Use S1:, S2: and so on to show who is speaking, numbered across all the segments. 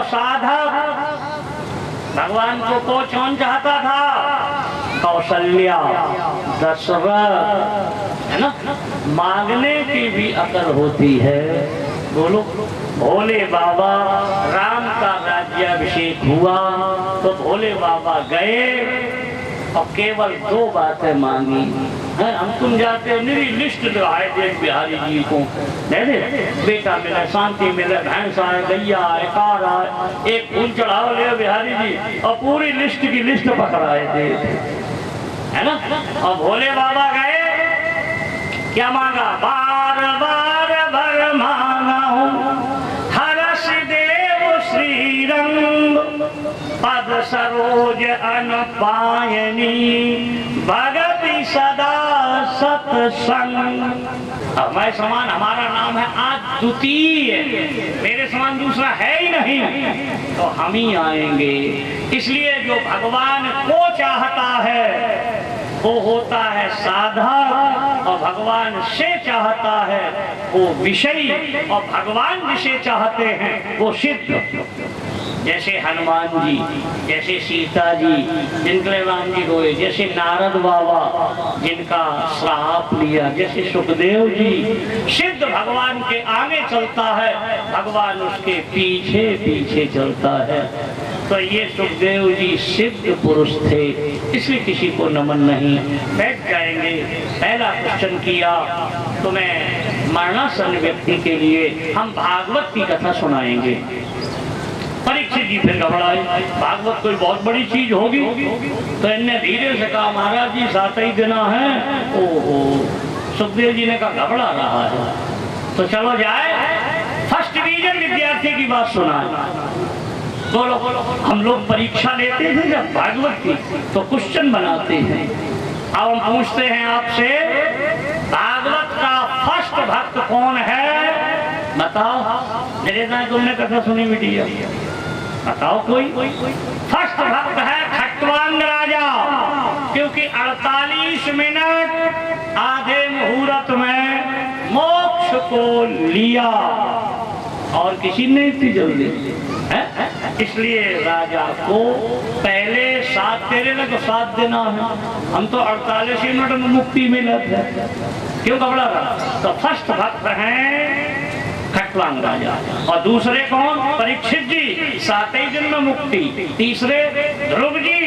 S1: साधक भगवान को कौन चाहता था? कौशल्या, दशरथ, है ना। मांगने की भी अकल होती है। बोलो, भोले बाबा राम का राज्याभिषेक हुआ तो भोले बाबा गए और केवल 2 बातें मांगी है। हम तुम जाते मेरी लिस्ट लगाए देख बिहारी जी को, दे दे बेटा मिले, शांति मिले, भैंस आए, गैया आए, कार आए, एक फूल चढ़ाओ ले बिहारी जी, और पूरी लिस्ट की लिस्ट पकड़ाए दे, है ना। और भोले बाबा गए, क्या मांगा? बार बार भर मांगा हूँ, हरस देव श्री रंग, पद सरोज अनपायनी, भगति सदा सत्संग। मैं समान, हमारा नाम है आज द्वितीय, मेरे समान दूसरा है ही नहीं, तो हम ही आएंगे। इसलिए जो भगवान को चाहता है वो होता है साधक, और भगवान से चाहता है वो विषयी, और भगवान जिसे चाहते हैं वो सिद्ध। जैसे हनुमान जी, जैसे सीता जी जिनके राम जी रोए, जैसे नारद बाबा जिनका श्राप लिया, जैसे सुखदेव जी। सिद्ध भगवान के आगे चलता है, भगवान उसके पीछे पीछे चलता है। तो ये सुखदेव जी सिद्ध पुरुष थे, इसलिए किसी को नमन नहीं। बैठ जाएंगे। पहला क्वेश्चन किया तो मैं मरणासन व्यक्ति के लिए हम भागवत की कथा सुनाएंगे। परीक्षित जी फिर घबराए, भागवत कोई बहुत बड़ी चीज होगी, तो इनने धीरे से कहा महाराज जी 7 ही दिन है। ओहो, सुखदेव जी ने कहा घबरा रहा है तो चलो जाए, फर्स्ट डिवीजन विद्यार्थी की बात सुनाए। बोलो, हम लोग परीक्षा लेते थे जब भागवत की, तो क्वेश्चन बनाते हैं। अब हम पूछते हैं आपसे, भागवत का फर्स्ट भक्त कौन है? बताओ। मेरे साथ तुमने कथा सुनी बिटिया, बताओ कोई। फर्स्ट भक्त है खट्वांग राजा, क्योंकि 48 मिनट आधे मुहूर्त में मोक्ष को लिया, और किसी ने इतनी जल्दी है। इसलिए राजा को पहले 7 तेरे लगे 7 देना है, हम तो 48 मिनट में मुक्ति मिला था, क्यों घबरा रहा? तो फर्स्ट भक्त हैं खट्वांग राजा। और दूसरे कौन? परीक्षित जी 7 ही दिन में मुक्ति। तीसरे ध्रुव जी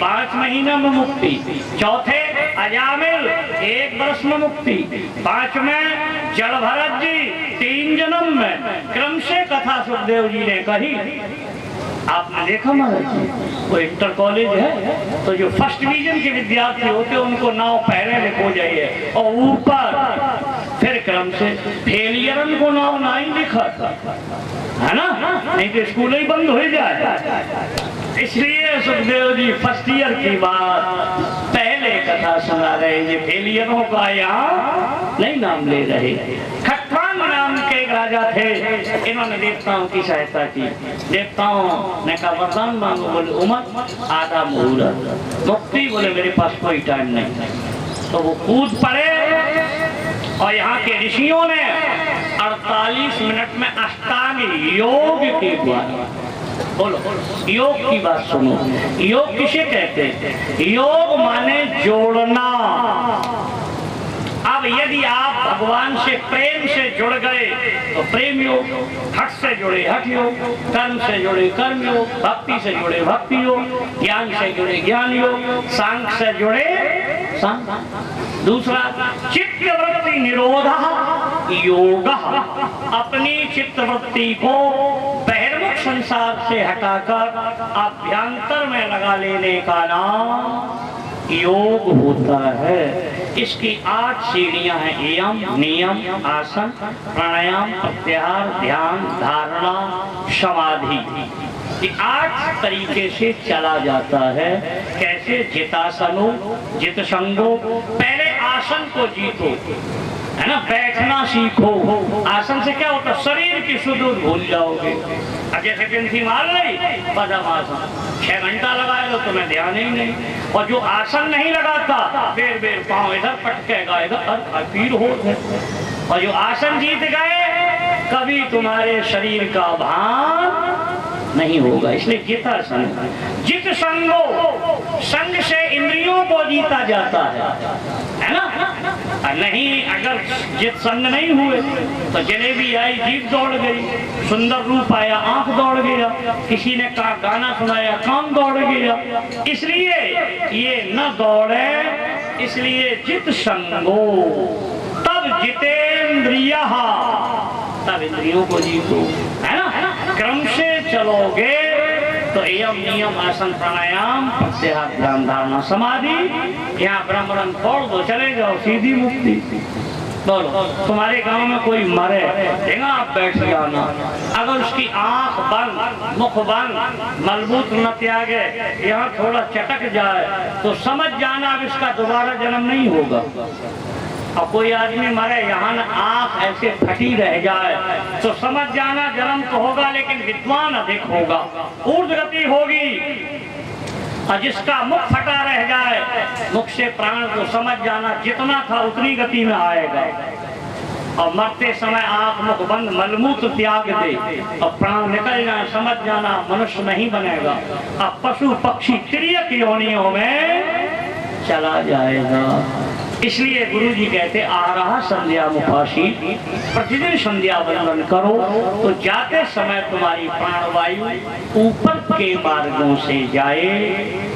S1: 5 महीना में मुक्ति। चौथे अजामिल 1 वर्ष में मुक्ति। 5वें जलभरत जी 3 जन्म में। क्रम से कथा सुखदेव जी ने कही। आपने देखा महाराज जी, वो इंटर कॉलेज है तो जो फर्स्ट डिवीजन के विद्यार्थी होते हैं उनको नाव पहले लिखो जाइए, और ऊपर फिर क्रम से फेलियरन को नाव नहीं लिखा, है ना, नहीं तो स्कूल ही बंद हो जाए। इसलिए सुखदेव जी फर्स्ट ईयर की बात पहले कथा सुना रहे, ये फेलियरों का यहाँ नहीं नाम ले रहे। खट्वांग नाम के एक राजा थे, इन्होंने देवताओं की सहायता की। देवताओं ने कहा वरदान मांगो, बोले उम्र आधा मुहूर्त, मुक्ति बोले मेरे पास कोई टाइम नहीं। तो वो कूद पड़े, और यहाँ के ऋषियों ने 48 मिनट में अष्टांग योग की बात। बोलो, योग की बात सुनो। योग किसे कहते हैं? योग माने जोड़ना। अब यदि आप भगवान से प्रेम से जुड़ गए तो प्रेम योग, हठ से जुड़े हठ योग, कर्म से जुड़े कर्म योग, भक्ति से जुड़े भक्ति योग, ज्ञान से जुड़े ज्ञान योग, सांख्य से जुड़े सांख्य। दूसरा चित्तवृत्ति निरोधा योग, अपनी चित्तवृत्ति को बहिर्मुख संसार से हटाकर अभ्यंतर में लगा लेने का नाम योग होता है। इसकी 8 सीढ़ियां हैं, यम, नियम, आसन, प्राणायाम, प्रत्याहार, ध्यान, धारणा, समाधि। ये 8 तरीके से चला जाता है। कैसे? जितासनो, जित संगो, पहले आसन को जीतो, है ना, बैठना सीखो। आसन से क्या होता है? शरीर की सुदूर भूल जाओगे। अब जैसे पेंसी मार रही पद्मासन 6 घंटा लगाए तो तुम्हें ध्यान ही नहीं। और जो आसन नहीं लगाता बेर बेर पाँव इधर पटकेगा, इधर पीर हो। और जो आसन जीत गए कभी तुम्हारे शरीर का भान नहीं होगा। इसलिए जिता संग, जित संगो, संग से इंद्रियों को जीता जाता है ना। नहीं अगर जित संग नहीं हुए तो जलेबी आई जीभ दौड़ गई, सुंदर रूप आया आंख दौड़ गया, किसी ने कहा गाना सुनाया कान दौड़ गया। इसलिए ये न दौड़े, इसलिए जित संगो तब जितेंद्रिया, तब इंद्रियों को जीतो, है ना। क्रम से चलोगे तो यम नियम आसन प्राणायाम प्रत्याहार ध्यान धारणा समाधि, यहाँ ब्रह्मरंग फोड़ दो चले जाओ सीधी मुक्ति। बोलो तुम्हारे गांव में कोई मरे देगा आप बैठ जाना, अगर उसकी आंख बंद मुख बंद मलबूत न त्यागे यहाँ थोड़ा चटक जाए तो समझ जाना अब इसका दोबारा जन्म नहीं होगा। और कोई आदमी मरे यहाँ न आंख ऐसे फटी रह जाए तो समझ जाना जन्म तो होगा लेकिन विद्वान अधिक होगा, ऊर्ध्व गति होगी। और जिसका मुख फटा रह जाए मुख से प्राण को समझ जाना जितना था उतनी गति में आएगा। और मरते समय आंख मुख बंद मलमूत्र त्याग दे और प्राण निकल जाए समझ जाना मनुष्य नहीं बनेगा, अब पशु पक्षी तिर्यक योनियों में चला जाएगा। इसलिए गुरु जी कहते आ रहा संध्या मुखाशी, प्रतिदिन संध्या वंदन करो तो जाते समय तुम्हारी प्राणवायु ऊपर के मार्गों से जाए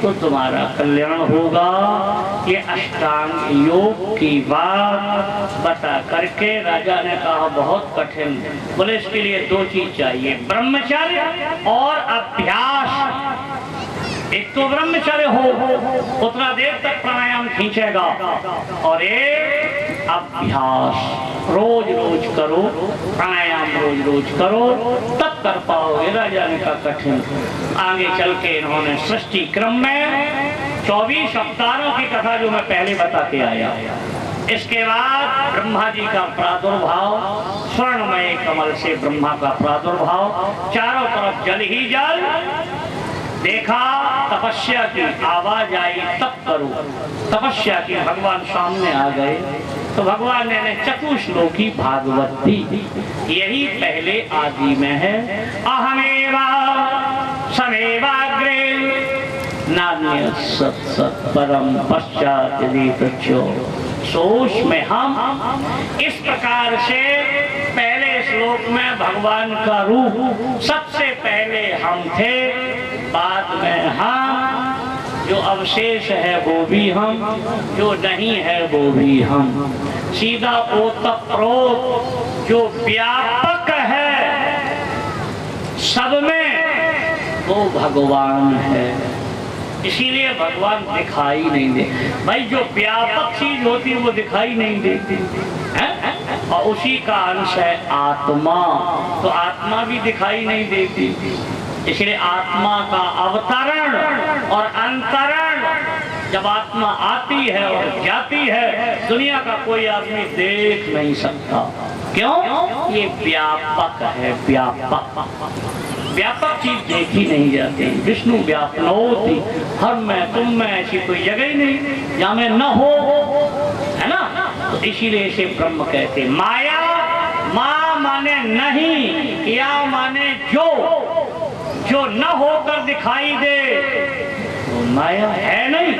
S1: तो तुम्हारा कल्याण होगा। ये अष्टांग योग की बात बता करके राजा ने कहा बहुत कठिन, बोले इसके लिए दो चीज चाहिए, ब्रह्मचर्य और अभ्यास। एक तो ब्रह्मचर्य हो उतना देर तक प्राणायाम खींचेगा, और एक अभ्यास रोज रोज करो, प्राणायाम रोज रोज करो तब कर पाओगे। राजा ने कहा कठिन। आगे चल के इन्होंने सृष्टि क्रम में 24 अवतारों की कथा जो मैं पहले बता के आया, इसके बाद ब्रह्मा जी का प्रादुर्भाव, स्वर्णमय कमल से ब्रह्मा का प्रादुर्भाव, चारों तरफ जल ही जल, देखा तपस्या की आवाज आई तप करो, तपस्या की भगवान सामने आ गए तो भगवान ने चतुश्लोकी भागवत दी, यही पहले आदि में है। अहमेवा समेवाग्रे नान्य सत सत परम पश्चात सोच में हम। इस प्रकार से पहले श्लोक में भगवान का रूप सबसे पहले हम थे, बाद में हम, जो अवशेष है वो भी हम, जो नहीं है वो भी हम। सीधा ओतप्रोत जो व्यापक है सब में वो भगवान है। इसीलिए भगवान दिखाई नहीं दे। भाई जो व्यापक चीज होती है वो दिखाई नहीं देती है, और उसी का अंश है आत्मा, तो आत्मा भी दिखाई नहीं देती। इसलिए आत्मा का अवतरण और अंतरण, जब आत्मा आती है और जाती है दुनिया का कोई आदमी देख नहीं सकता। क्यों? ये व्यापक है, व्यापक व्यापक चीज देखी नहीं जाती। विष्णु व्यापनोति, हम में तुम में ऐसी कोई जगह ही नहीं जहाँ में न हो, है ना। तो इसीलिए इसे ब्रह्म कहते। माया, माँ माने नहीं, या माने जो न होकर दिखाई दे तो माया है नहीं,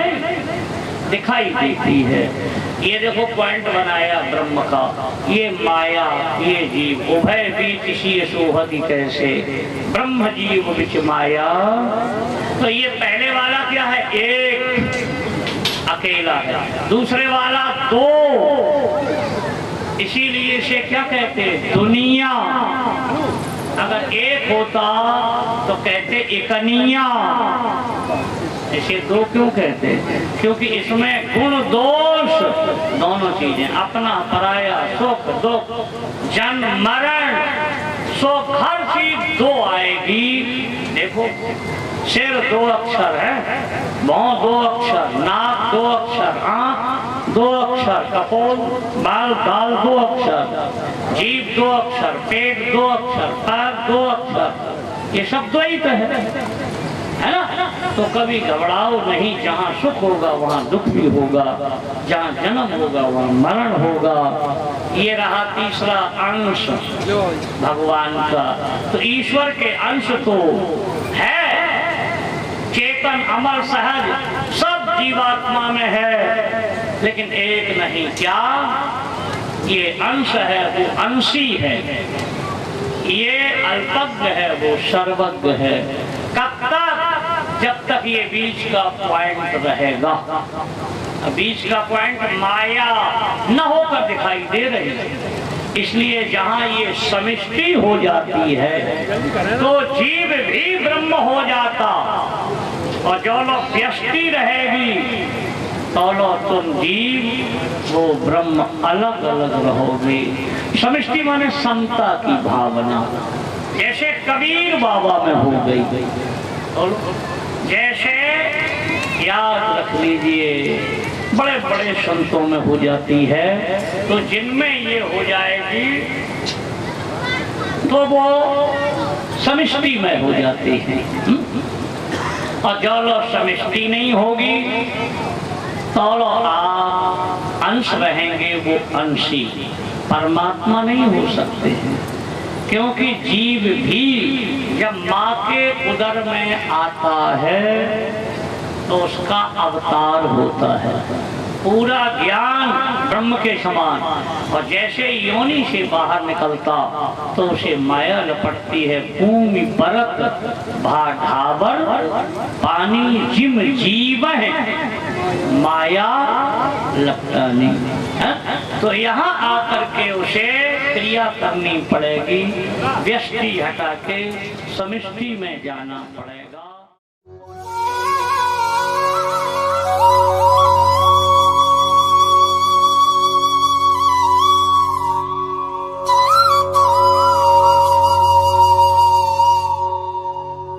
S1: दिखाई देती है। ये देखो पॉइंट बनाया ब्रह्म का, ये माया ये जीव उभय बीच इसी सोहति कैसे, ब्रह्म जीव विच माया। तो ये पहले वाला क्या है, एक अकेला है, दूसरे वाला दो, इसीलिए इसे क्या कहते हैं, दुनिया। अगर एक होता तो कहते एकनिया, इसे दो क्यों कहते हैं, क्योंकि इसमें गुण दोष दोनों चीजें, अपना पराया, सुख दुख, जन्म मरण, सुख, हर चीज दो आएगी। देखो सिर दो अक्षर है, भौं दो अक्षर, नाक दो अक्षर, आंख दो अक्षर, कपोल बाल दाल दो अक्षर, जीभ दो अक्षर, पेट दो अक्षर, पैर दो अक्षर, ये सब द्वैत है। है ना। तो कभी घबराओ नहीं, जहाँ सुख होगा वहाँ दुख भी होगा, जहाँ जन्म होगा वहाँ मरण होगा। ये रहा तीसरा अंश भगवान का। तो ईश्वर के अंश तो है, चेतन अमर सहज सब जीवात्मा में है, लेकिन एक नहीं, क्या ये अंश है वो अंशी है, ये अल्पज्ञ है वो सर्वज्ञ है। कब तक? जब तक ये बीच का पॉइंट रहेगा। बीच का पॉइंट माया न होकर दिखाई दे रही है। इसलिए जहाँ ये समिष्टि हो जाती है तो जीव भी ब्रह्म हो जाता, और जो लोग व्यष्टि रहेगी तो लोग तुम जीव वो ब्रह्म अलग अलग रहोगे। समिष्टि माने समता की भावना, जैसे कबीर बाबा में हो गई, जैसे याद रख लीजिए बड़े बड़े संतों में हो जाती है। तो जिनमें ये हो जाएगी तो वो समिष्टि में हो जाती है, और जो लोग समिष्टि नहीं होगी तो लोग आप अंश रहेंगे, वो अंशी परमात्मा नहीं हो सकते हैं। क्योंकि जीव भी जब माँ के उदर में आता है तो उसका अवतार होता है, पूरा ज्ञान ब्रह्म के समान, और जैसे योनि से बाहर निकलता तो उसे माया लपटती है। भूमि परत भाढ़ावर पानी जिम जीव है माया लपटानी। तो यहाँ आकर के उसे क्रिया करनी पड़ेगी, व्यष्टि हटा के समिष्टि में जाना पड़ेगा।